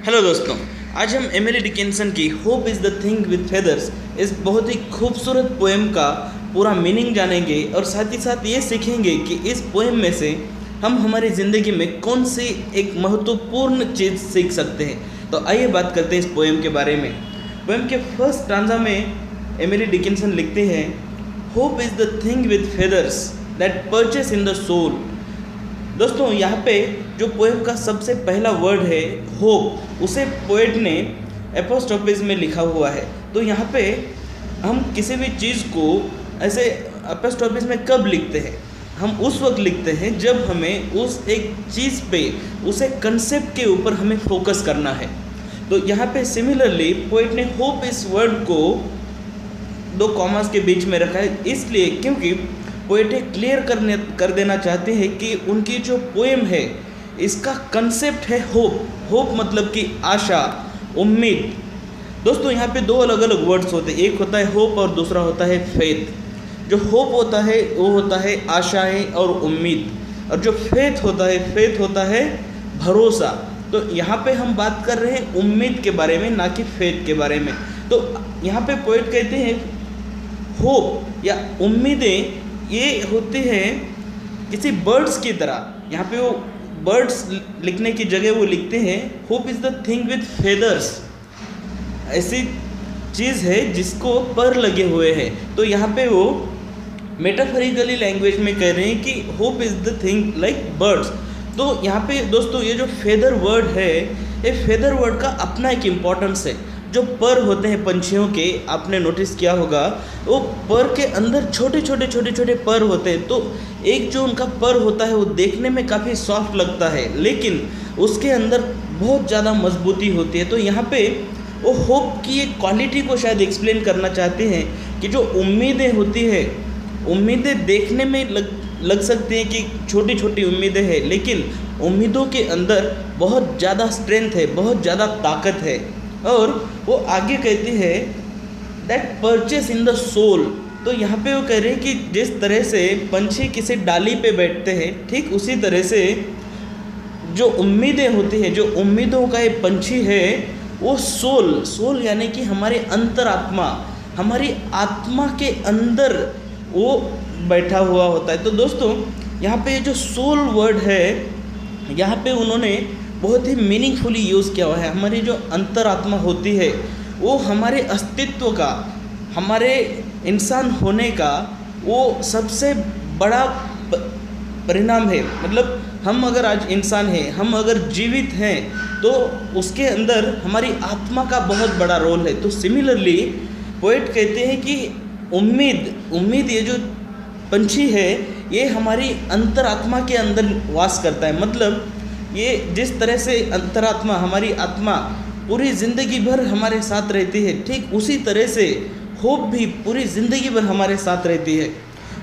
Hello दोस्तों, आज हम एमिली डिकिंसन की hope is the thing with feathers इस बहुत ही खूबसूरत पोएम का पूरा मीनिंग जानेंगे और साथ ही साथ ये सीखेंगे कि इस पोएम में से हम हमारी ज़िंदगी में कौन सी एक महत्वपूर्ण चीज़ सीख सकते हैं। तो आइए बात करते हैं इस पोएम के बारे में। पोएम के फर्स्ट स्टांजा में एमिली डिकिंसन लिखते हैं, hope is the thing with feathers that perches in the soul. दोस्तों, यहाँ पे जो पोएम का सबसे पहला वर्ड है होप, उसे पोएट ने एपोस्ट्रोफिस में लिखा हुआ है। तो यहाँ पे हम किसी भी चीज़ को ऐसे एपोस्ट्रोफिस में कब लिखते हैं? हम उस वक्त लिखते हैं जब हमें उस एक चीज़ पे, उस एक कंसेप्ट के ऊपर हमें फोकस करना है। तो यहाँ पे सिमिलरली पोएट ने होप इस वर्ड को दो कॉमास के बीच में रखा है, इसलिए क्योंकि पोएट क्लियर कर देना चाहते हैं कि उनकी जो पोएम है इसका कंसेप्ट है होप। होप मतलब कि आशा, उम्मीद। दोस्तों, यहाँ पे दो अलग अलग वर्ड्स होते हैं, एक होता है होप और दूसरा होता है फेथ। जो होप होता है वो होता है आशाएं और उम्मीद, और जो फेथ होता है भरोसा। तो यहाँ पे हम बात कर रहे हैं उम्मीद के बारे में, ना कि फेथ के बारे में। तो यहाँ पे पोएट कहते हैं होप या उम्मीदें ये होती हैं किसी बर्ड्स की तरह। यहाँ पे वो बर्ड्स लिखने की जगह वो लिखते हैं hope is the thing with feathers. ऐसी चीज़ है जिसको पर लगे हुए हैं। तो यहाँ पे वो मेटाफोरिकली लैंग्वेज में कह रहे हैं कि hope is the thing like birds. तो यहाँ पे दोस्तों ये जो फेदर वर्ड है, ये फेदर वर्ड का अपना एक इम्पॉर्टेंस है। जो पर होते हैं पंछियों के, आपने नोटिस किया होगा, वो पर के अंदर छोटे छोटे पर होते हैं। तो एक जो उनका पर होता है वो देखने में काफ़ी सॉफ्ट लगता है, लेकिन उसके अंदर बहुत ज़्यादा मजबूती होती है। तो यहाँ पे वो होप की एक क्वालिटी को शायद एक्सप्लेन करना चाहते हैं कि जो उम्मीदें होती है, उम्मीदें देखने में लग सकती हैं कि छोटी छोटी उम्मीदें हैं, लेकिन उम्मीदों के अंदर बहुत ज़्यादा स्ट्रेंथ है, बहुत ज़्यादा ताकत है। और वो आगे कहते हैं that perches in the soul. तो यहाँ पे वो कह रहे हैं कि जिस तरह से पंछी किसी डाली पे बैठते हैं, ठीक उसी तरह से जो उम्मीदें होती हैं, जो उम्मीदों का ये पंछी है, वो सोल यानी कि हमारी अंतरात्मा, हमारी आत्मा के अंदर वो बैठा हुआ होता है। तो दोस्तों, यहाँ पे जो सोल वर्ड है, यहाँ पे उन्होंने बहुत ही मीनिंगफुली यूज़ किया हुआ है। हमारी जो अंतरात्मा होती है वो हमारे अस्तित्व का, हमारे इंसान होने का वो सबसे बड़ा परिणाम है। मतलब हम अगर आज इंसान हैं, हम अगर जीवित हैं, तो उसके अंदर हमारी आत्मा का बहुत बड़ा रोल है। तो सिमिलरली पोएट कहते हैं कि उम्मीद ये जो पंछी है, ये हमारी अंतरात्मा के अंदर वास करता है। मतलब ये जिस तरह से अंतरात्मा, हमारी आत्मा पूरी ज़िंदगी भर हमारे साथ रहती है, ठीक उसी तरह से होप भी पूरी ज़िंदगी भर हमारे साथ रहती है।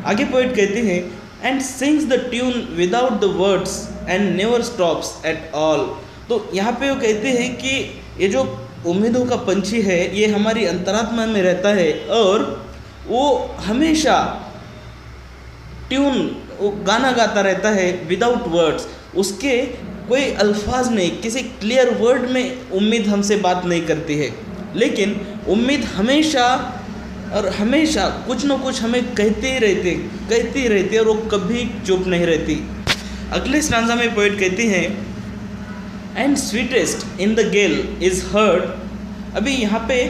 आगे पोएट कहते हैं and sings the tune without the words and never stops at all. तो यहाँ पे वो कहते हैं कि ये जो उम्मीदों का पंछी है, ये हमारी अंतरात्मा में रहता है और वो हमेशा ट्यून, वो गाना गाता रहता है विदाउट वर्ड्स। उसके कोई अल्फाज नहीं, किसी क्लियर वर्ड में उम्मीद हमसे बात नहीं करती है, लेकिन उम्मीद हमेशा और हमेशा कुछ न कुछ हमें कहती ही रहती और वो कभी चुप नहीं रहती। अगले स्टांजा में पोएट कहती हैं and sweetest in the gale is heard. अभी यहाँ पे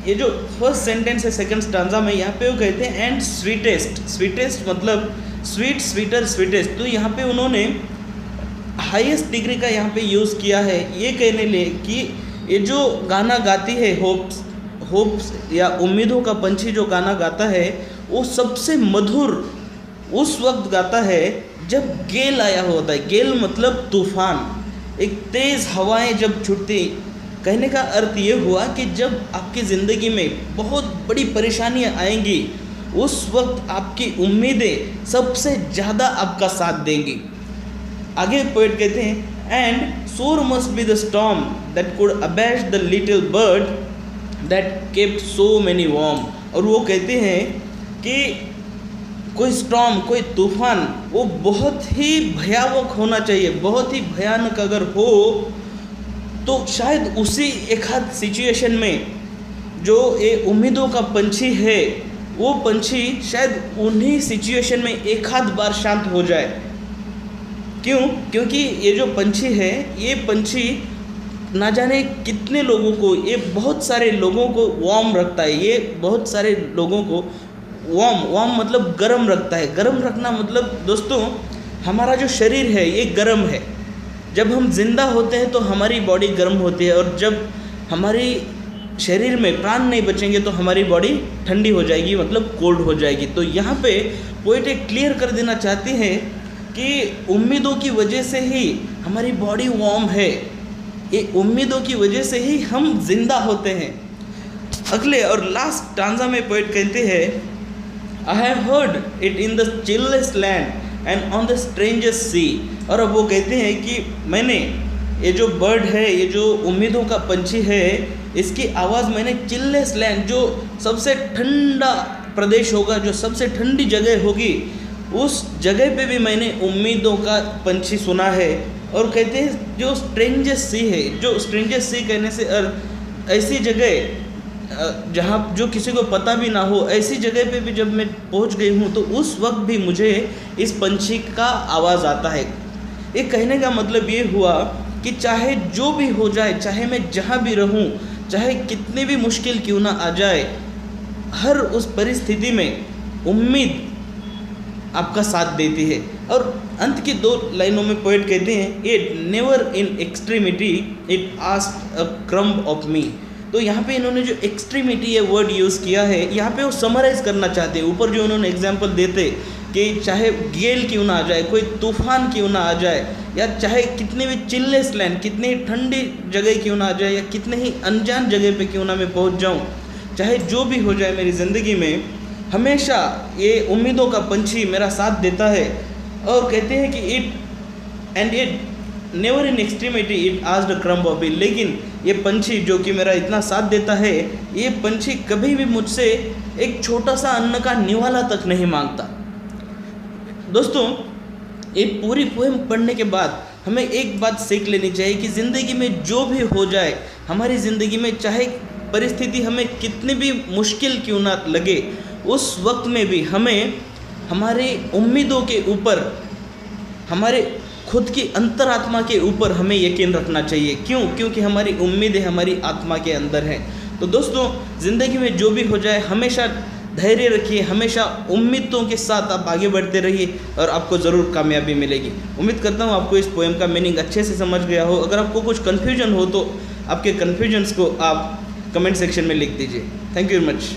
ये जो फर्स्ट सेंटेंस है सेकंड स्टांजा में, यहाँ पे वो कहते हैं एंड स्वीटेस्ट मतलब स्वीट, स्वीटर, स्वीटेस्ट। तो यहाँ पे उन्होंने हाईएस्ट डिग्री का यहाँ पे यूज़ किया है, ये कहने लिए कि ये जो गाना गाती है होप्स या उम्मीदों का पंछी जो गाना गाता है, वो सबसे मधुर उस वक्त गाता है जब गेल आया होता है। गेल मतलब तूफान, एक तेज़ हवाएं जब छुटती। कहने का अर्थ ये हुआ कि जब आपकी ज़िंदगी में बहुत बड़ी परेशानियाँ आएंगी, उस वक्त आपकी उम्मीदें सबसे ज़्यादा आपका साथ देंगी। आगे पोएट कहते हैं and sore must be the storm that could abash the little bird that kept so many warm. और वो कहते हैं कि कोई स्टॉर्म, कोई तूफान, वो बहुत ही भयावह होना चाहिए, बहुत ही भयानक अगर हो तो शायद उसी एक आध सिचुएशन में जो ये उम्मीदों का पंछी है, वो पंछी शायद उन्हीं सिचुएशन में एक आध बार शांत हो जाए। क्यों? क्योंकि ये जो पंछी है, ये पंछी ना जाने कितने लोगों को, ये बहुत सारे लोगों को वार्म रखता है। ये बहुत सारे लोगों को वार्म मतलब गर्म रखता है। गर्म रखना मतलब दोस्तों, हमारा जो शरीर है ये गर्म है। जब हम जिंदा होते हैं तो हमारी बॉडी गर्म होती है, और जब हमारी शरीर में प्राण नहीं बचेंगे तो हमारी बॉडी ठंडी हो जाएगी, मतलब कोल्ड हो जाएगी। तो यहाँ पे पोएट एक क्लियर कर देना चाहते हैं कि उम्मीदों की वजह से ही हमारी बॉडी वार्म है, ये उम्मीदों की वजह से ही हम जिंदा होते हैं। अगले और लास्ट स्टांजा में पोएट कहते हैं, I have heard it in the chillest land and on the strangest sea. और अब वो कहते हैं कि मैंने ये जो बर्ड है, ये जो उम्मीदों का पंछी है, इसकी आवाज़ मैंने चिल्लेस्ट लैंड, जो सबसे ठंडा प्रदेश होगा, जो सबसे ठंडी जगह होगी, उस जगह पे भी मैंने उम्मीदों का पंछी सुना है। और कहते हैं जो स्ट्रेंजेस्ट सी है, जो स्ट्रेंजेस्ट सी कहने से ऐसी जगह जहाँ जो किसी को पता भी ना हो, ऐसी जगह पे भी जब मैं पहुँच गई हूँ तो उस वक्त भी मुझे इस पंछी का आवाज़ आता है। ये कहने का मतलब ये हुआ कि चाहे जो भी हो जाए, चाहे मैं जहाँ भी रहूँ, चाहे कितनी भी मुश्किल क्यों ना आ जाए, हर उस परिस्थिति में उम्मीद आपका साथ देती है। और अंत की 2 लाइनों में पोएट कहते हैं, it never in extremity it asked a crumb of me. तो यहाँ पे इन्होंने जो एक्सट्रीमिटी ये वर्ड यूज़ किया है, यहाँ पे वो समराइज़ करना चाहते हैं। ऊपर जो उन्होंने एग्जाम्पल देते कि चाहे गेल क्यों ना आ जाए, कोई तूफान क्यों ना आ जाए, या चाहे कितने भी चिल्लेस्ट लैंड, कितनी ही ठंडी जगह क्यों ना आ जाए, या कितने ही अनजान जगह पे क्यों ना मैं पहुंच जाऊं, चाहे जो भी हो जाए मेरी ज़िंदगी में, हमेशा ये उम्मीदों का पंछी मेरा साथ देता है। और कहते हैं कि it never in extremity it asked a crumb of me. लेकिन ये पंछी जो कि मेरा इतना साथ देता है, ये पंछी कभी भी मुझसे एक छोटा सा अन्न का निवाला तक नहीं मांगता। दोस्तों, ये पूरी पोएम पढ़ने के बाद हमें एक बात सीख लेनी चाहिए कि ज़िंदगी में जो भी हो जाए, हमारी ज़िंदगी में चाहे परिस्थिति हमें कितनी भी मुश्किल क्यों ना लगे, उस वक्त में भी हमें हमारी उम्मीदों के ऊपर, हमारे खुद की अंतरात्मा के ऊपर हमें यकीन रखना चाहिए। क्यों? क्योंकि हमारी उम्मीदें हमारी आत्मा के अंदर हैं। तो दोस्तों, ज़िंदगी में जो भी हो जाए, हमेशा धैर्य रखिए, हमेशा उम्मीदों के साथ आप आगे बढ़ते रहिए और आपको ज़रूर कामयाबी मिलेगी। उम्मीद करता हूँ आपको इस पोएम का मीनिंग अच्छे से समझ गया हो। अगर आपको कुछ कन्फ्यूजन हो तो आपके कन्फ्यूजन्स को आप कमेंट सेक्शन में लिख दीजिए। Thank you very much.